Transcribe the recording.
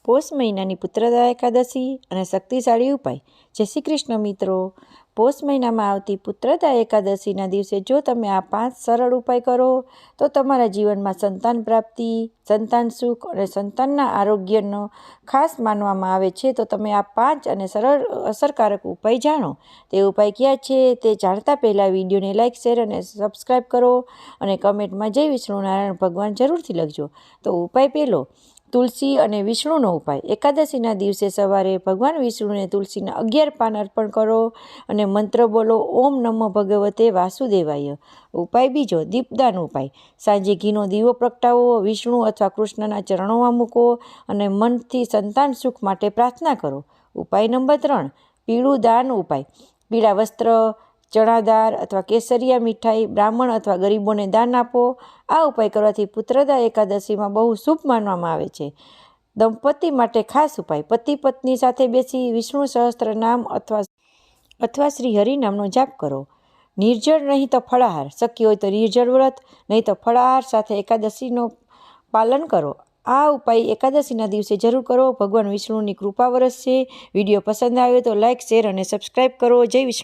પોષ મહિનાની પુત્રદા એકાદશી અને શક્તિશાળી ઉપાય। જય શ્રી કૃષ્ણ મિત્રો। પોષ મહિનામાં આવતી પુત્રદા એકાદશીના દિવસે જો તમે આ 5 સરળ ઉપાય કરો તો તમારા જીવનમાં સંતાન પ્રાપ્તિ, સંતાન સુખ અને સંતાનના આરોગ્યનો ખાસ માનવામાં આવે છે। તો તમે આ 5 અને સરળ અસરકારક ઉપાય જાણો। તે ઉપાય ક્યાં છે તે જાણતા પહેલાં વિડીયોને લાઇક, શેર અને સબસ્ક્રાઈબ કરો અને કમેન્ટમાં જય વિષ્ણુ નારાયણ ભગવાન જરૂરથી લખજો। તો ઉપાય પહેલો, તુલસી અને વિષ્ણુનો ઉપાય। એકાદશીના દિવસે સવારે ભગવાન વિષ્ણુને તુલસીના 11 પાન અર્પણ કરો અને મંત્ર બોલો, ઓમ નમઃ ભગવતે વાસુદેવાય। ઉપાય બીજો, દીપદાન ઉપાય। સાંજે ઘીનો દીવો પ્રગટાવો, વિષ્ણુ અથવા કૃષ્ણના ચરણોમાં મૂકો અને મનથી સંતાન સુખ માટે પ્રાર્થના કરો। ઉપાય નંબર 3, પીળું દાન ઉપાય। પીળા વસ્ત્ર, ચણા દાળ અથવા કેસરિયા મીઠાઈ બ્રાહ્મણ અથવા ગરીબોને દાન આપો। આ ઉપાય કરવાથી પુત્રદા એકાદશીમાં બહુ શુભ માનવામાં આવે છે। દંપતી માટે ખાસ ઉપાય, પતિ પત્ની સાથે બેસી વિષ્ણુ સહસ્ત્ર નામ અથવા શ્રી હરિ નામનો જાપ કરો। નિર્જળ નહીં તો ફળાહાર, શક્ય હોય તો નિર્જળ વ્રત, નહીં તો ફળાહાર સાથે એકાદશીનું પાલન કરો। આ ઉપાય એકાદશીના દિવસે જરૂર કરો। ભગવાન વિષ્ણુની કૃપા વરસશે। વિડીયો પસંદ આવે તો લાઇક, શેર અને સબસ્ક્રાઈબ કરો। જય વિષ્ણુ।